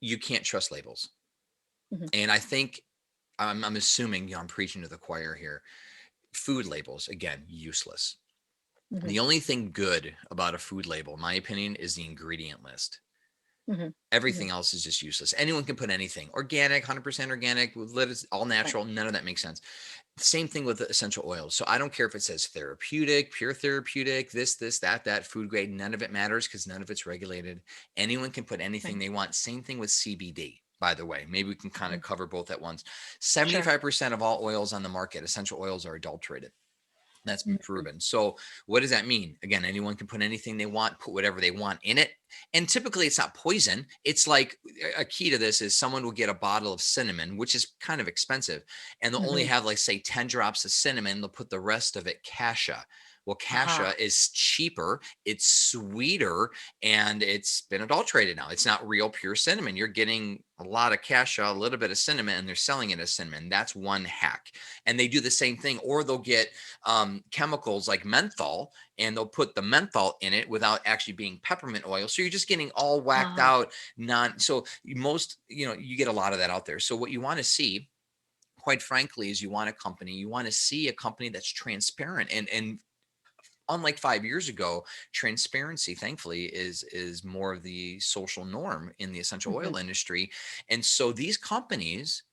You can't trust labels. Mm-hmm. And I think I'm assuming, I'm preaching to the choir here. Food labels, again, useless. Mm-hmm. The only thing good about a food label, in my opinion, is the ingredient list. Mm-hmm. Everything else is just useless. Anyone can put anything. Organic, 100% organic, all natural. Right. None of that makes sense. Same thing with the essential oils. So I don't care if it says therapeutic, pure therapeutic, this, that, food grade. None of it matters because none of it's regulated. Anyone can put anything they want. Same thing with CBD, by the way. Maybe we can kind of cover both at once. 75% of all oils on the market, essential oils, are adulterated. That's been Mhm. proven. So what does that mean? Again, anyone can put anything they want, put whatever they want in it. And typically it's not poison. It's like a key to this is someone will get a bottle of cinnamon, which is kind of expensive, and they'll only Mhm. have like say 10 drops of cinnamon. They'll put the rest of it cassia. Well, cassia Aha. is cheaper, it's sweeter, and it's been adulterated now. It's not real pure cinnamon. You're getting a lot of cassia, a little bit of cinnamon, and they're selling it as cinnamon. That's one hack. And they do the same thing, or they'll get chemicals like menthol, and they'll put the menthol in it without actually being peppermint oil. So you're just getting all whacked Ah. out. So most, you get a lot of that out there. So what you want to see, quite frankly, is you want to see a company that's transparent, and unlike 5 years ago, transparency, thankfully, is more of the social norm in the essential Mhm. oil industry. And so these companies,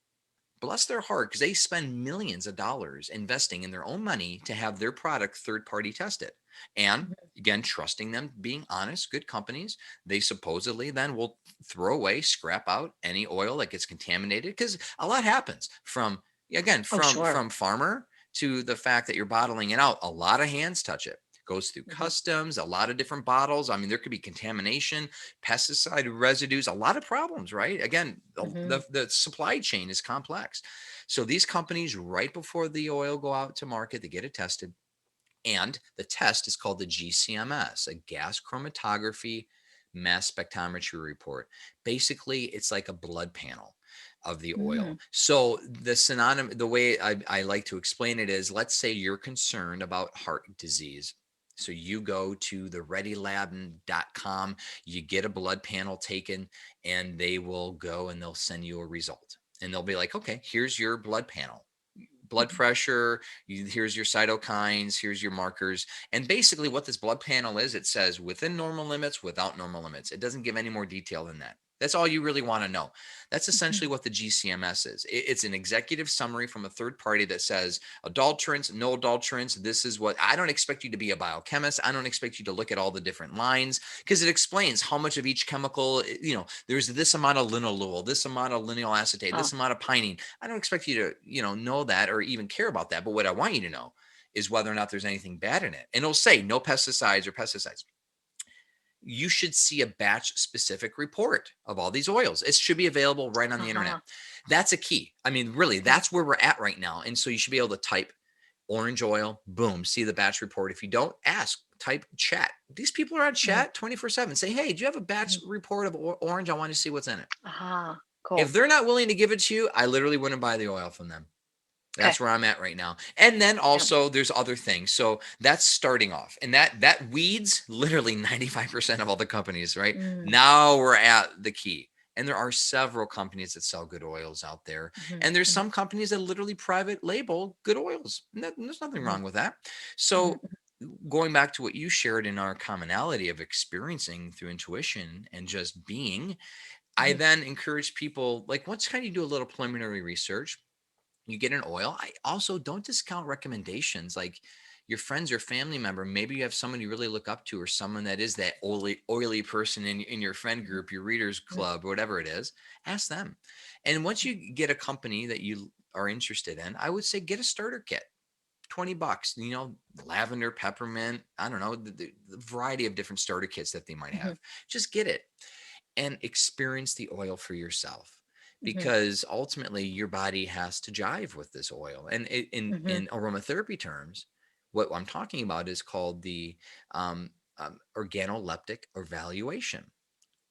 bless their heart, because they spend millions of dollars investing in their own money to have their product third party tested. And Mhm. again, trusting them, being honest, good companies, they supposedly then will throw away, scrap out any oil that gets contaminated, because a lot happens from, again, Oh, sure. from farmer to the fact that you're bottling it out. A lot of hands touch it, goes through Mhm. customs, a lot of different bottles. I mean, there could be contamination, pesticide residues, a lot of problems, right? Again, Mhm. the supply chain is complex. So these companies, right before the oil go out to market, they get it tested. And the test is called the GCMS, a gas chromatography mass spectrometry report. Basically, it's like a blood panel of the oil. Mm. So the way I like to explain it is, let's say you're concerned about heart disease. So you go to the readylab.com, you get a blood panel taken, and they will go and they'll send you a result. And they'll be like, okay, here's your blood panel, blood Mhm. pressure, here's your cytokines, here's your markers. And basically what this blood panel is, it says within normal limits, without normal limits. It doesn't give any more detail than that. That's all you really want to know. That's essentially Mhm. what the GCMS is. It's an executive summary from a third party that says adulterants, no adulterants. This is what I don't expect you to be a biochemist. I don't expect you to look at all the different lines, because it explains how much of each chemical, there's this amount of linalool, this amount of lineal acetate, Ah. this amount of pinene. I don't expect you to, know that or even care about that. But what I want you to know is whether or not there's anything bad in it. And it'll say no pesticides or pesticides. You should see a batch specific report of all these oils. It should be available right on the internet. Aha. That's a key. I mean, really, Okay. that's where we're at right now. And so you should be able to type orange oil, boom, see the batch report. If you don't, ask, type chat. These people are on Mhm. chat 24/7. Say, hey, do you have a batch Mhm. report of orange? I want to see what's in it. Aha. If Cool. they're not willing to give it to you, I literally wouldn't buy the oil from them. Okay. That's where I'm at right now. And then Yeah. also there's other things. So that's starting off. And that weeds literally 95% of all the companies, right? Mm. Now we're at the key. And there are several companies that sell good oils out there. Mhm. And there's Mhm. some companies that literally private label good oils. There's nothing Mhm. wrong with that. Mhm. So going back to what you shared in our commonality of experiencing through intuition and just being, I Mhm. then encourage people, like, once kind of you do a little preliminary research, you get an oil. I also don't discount recommendations, like your friends or family member. Maybe you have someone you really look up to, or someone that is that oily person in your friend Mhm. group, your readers Mhm. club, whatever it is. Ask them. And once you get a company that you are interested in, I would say get a starter kit. $20, lavender, peppermint, I don't know, the variety of different starter kits that they might Mhm. have. Just get it and experience the oil for yourself, Mhm. because ultimately your body has to jive with this oil. And Mhm. in aromatherapy terms, what I'm talking about is called the um, organoleptic evaluation.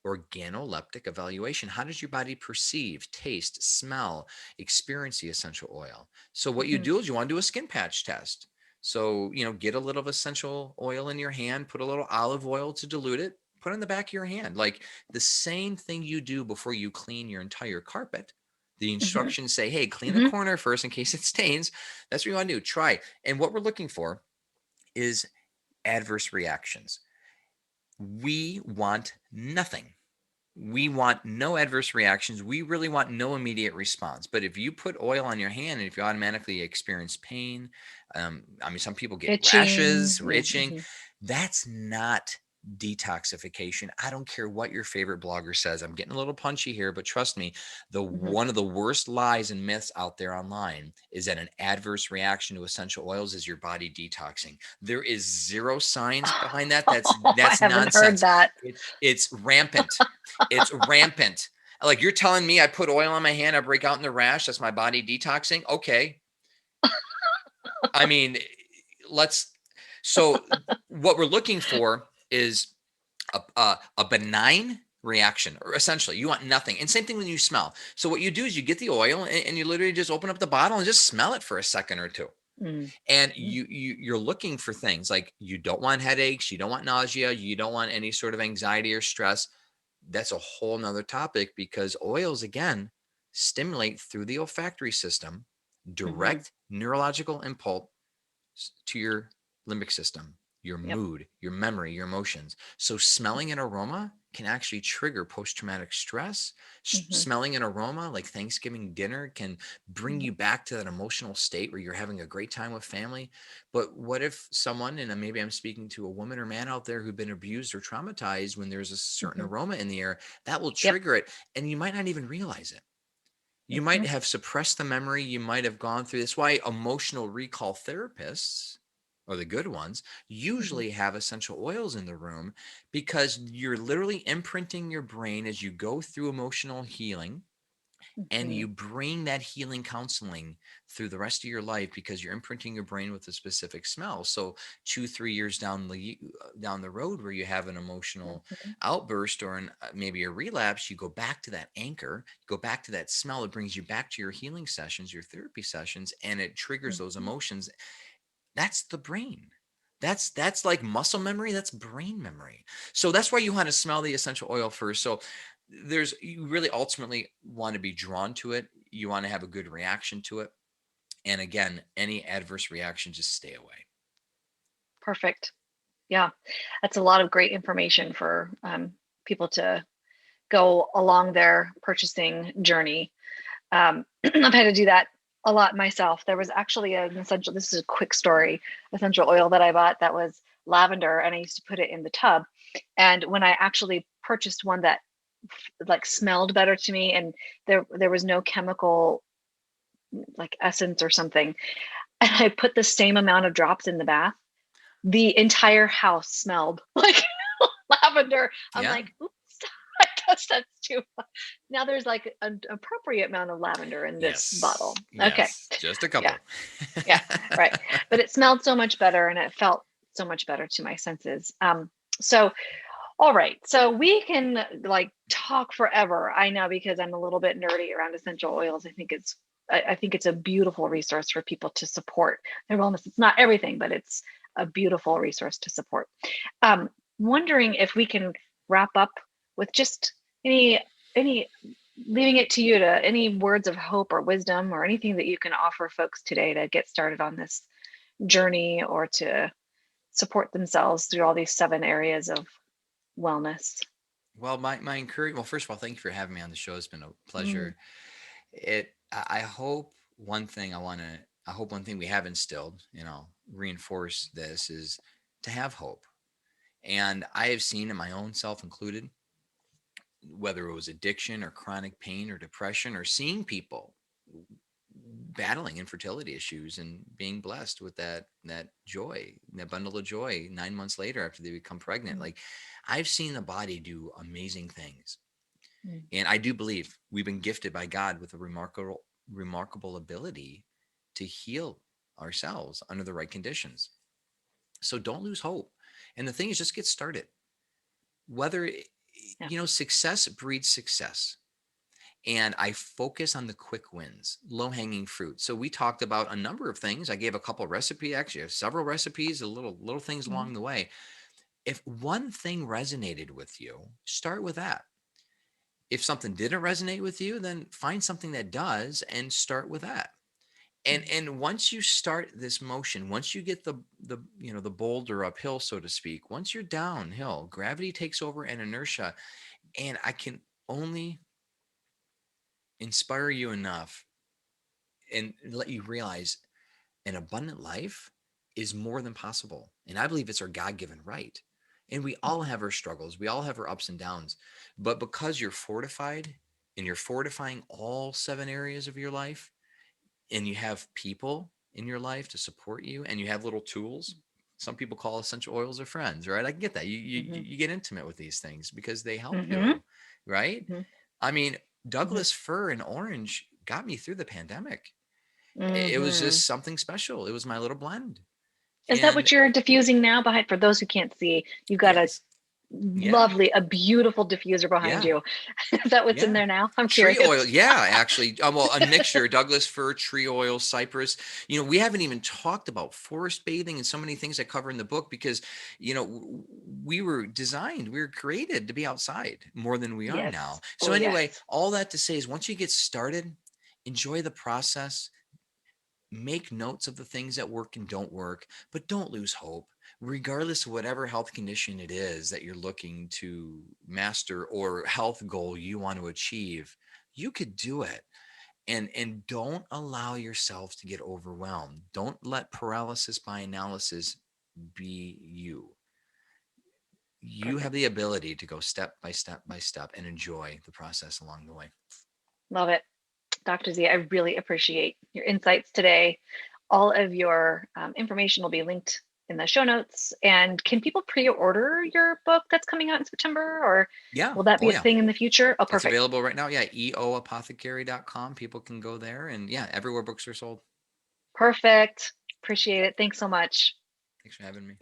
Organoleptic evaluation. How does your body perceive, taste, smell, experience the essential oil? So what you Mhm. do is you want to do a skin patch test. So, get a little essential oil in your hand, put a little olive oil to dilute it, put it in the back of your hand. Like the same thing you do before you clean your entire carpet. The Mhm. instructions say, hey, clean the Mhm. corner first in case it stains. That's what you want to do. Try. And what we're looking for is adverse reactions. We want nothing. We want no adverse reactions. We really want no immediate response. But if you put oil on your hand and if you automatically experience pain, I mean, some people get Itching. rashes or Yeah. itching. Mhm. That's not detoxification. I don't care what your favorite blogger says. I'm getting a little punchy here, but trust me, the Hmm. one of the worst lies and myths out there online is that an adverse reaction to essential oils is your body detoxing. There is zero science behind that. I That's haven't heard nonsense. that. It's rampant. It's rampant. Like, you're telling me I put oil on my hand, I break out in the rash, that's my body detoxing? Okay. I mean, let's so what we're looking for is a benign reaction, or essentially you want nothing. And same thing when you smell. So what you do is you get the oil, and you literally just open up the bottle and just smell it for a second or two. Mm. And you're looking for things like, you don't want headaches, you don't want nausea, you don't want any sort of anxiety or stress. That's a whole nother topic, because oils, again, stimulate through the olfactory system, Hmm. direct neurological impulse to your limbic system, your Yep. mood, your memory, your emotions. So smelling an aroma can actually trigger post-traumatic stress. Hmm. Smelling an aroma like Thanksgiving dinner can bring you back to that emotional state where you're having a great time with family. But what if someone, and maybe I'm speaking to a woman or man out there who've been abused or traumatized, when there's a certain Hmm. aroma in the air, that will Yep. trigger it, and you might not even realize it. You might Hmm. have suppressed the memory. You might have gone through this. Why emotional recall therapists, or the good ones, Hmm. usually have essential oils in the room, because you're literally imprinting your brain as you go through emotional healing, and Hmm. you bring that healing counseling through the rest of your life, because you're imprinting your brain with a specific smell. So 2-3 years down the road, where you have an emotional Hmm. outburst, or maybe a relapse, you go back to that anchor, go back to that smell. It brings you back to your healing sessions, your therapy sessions, and it triggers those Hmm. emotions. That's the brain. That's like muscle memory. That's brain memory. So that's why you want to smell the essential oil first. So you really ultimately want to be drawn to it. You want to have a good reaction to it. And again, any adverse reaction, just stay away. Perfect. Yeah, that's a lot of great information for people to go along their purchasing journey. I've had to do that a lot myself. There was actually an essential, this is a quick story, essential oil that I bought that was lavender, and I used to put it in the tub. And when I actually purchased one that like smelled better to me, and there was no chemical like essence or something, and I put the same amount of drops in the bath, the entire house smelled like lavender. I'm Yeah. like, oops, I guess that's too much. Now there's like an appropriate amount of lavender in this Yes. bottle. Okay. Yes. Just a Yeah. couple. Yeah. Right. But it smelled so much better and it felt so much better to my senses. So, all right. So we can like talk forever. I know, because I'm a little bit nerdy around essential oils. I think it's a beautiful resource for people to support their wellness. It's not everything, but it's a beautiful resource to support. Um, Wondering if we can wrap up with just any leaving it to you, to any words of hope or wisdom or anything that you can offer folks today to get started on this journey, or to support themselves through all these 7 areas of wellness. Well, my encouragement. Well, first of all, thank you for having me on the show. It's been a Mm, pleasure. I hope one thing I hope one thing we have instilled, reinforce this, is to have hope. And I have seen in my own self included, whether it was addiction or chronic pain or depression, or seeing people battling infertility issues and being blessed with that joy, that bundle of joy 9 months later after they become pregnant. mm, Like, I've seen the body do amazing things. mm. And I do believe we've been gifted by God with a remarkable ability to heal ourselves under the right conditions. So don't lose hope. And the thing is, just get started. Whether, Yeah. success breeds success. And I focus on the quick wins, low hanging fruit. So we talked about a number of things. I gave a couple recipes, actually, I have several recipes, little things Mhm. along the way. If one thing resonated with you, start with that. If something didn't resonate with you, then find something that does and start with that. And once you start this motion, once you get the boulder uphill, so to speak, once you're downhill, gravity takes over and inertia. And I can only inspire you enough and let you realize an abundant life is more than possible. And I believe it's our God given right. And we all have our struggles. We all have our ups and downs. But because you're fortified and you're fortifying all 7 areas of your life, and you have people in your life to support you, and you have little tools. Some people call essential oils their friends, right? I can get that. Mm-hmm. You get intimate with these things because they help Mm-hmm. you, right? Mm-hmm. I mean, Mm-hmm. Douglas fir and orange got me through the pandemic. It was Mm-hmm. just something special. It was my little blend. Is that And what you're diffusing now behind, for those who can't see, you've got yes, yeah, a beautiful diffuser behind yeah. you. Is that what's in Yeah. there now? I'm Tree oil. curious. Yeah, actually. Well, a mixture, Douglas fir, tree oil, cypress. We haven't even talked about forest bathing and so many things I cover in the book because, we were created to be outside more than we are now. Yes. So Oh, anyway, yes. all that to say is once you get started, enjoy the process, make notes of the things that work and don't work, but don't lose hope. Regardless of whatever health condition it is that you're looking to master or health goal you want to achieve, you could do it. And don't allow yourself to get overwhelmed. Don't let paralysis by analysis be you. You have Perfect. the ability to go step by step by step and enjoy the process along the way. Love it. Dr. Z, I really appreciate your insights today. All of your information will be linked in the show notes. And can people pre-order your book that's coming out in September, or Yeah. will that be Oh a yeah. thing in the future? Oh, It's perfect. available right now. Yeah, eoapothecary.com. People can go there, and yeah, everywhere books are sold. Perfect. Appreciate it. Thanks so much. Thanks for having me.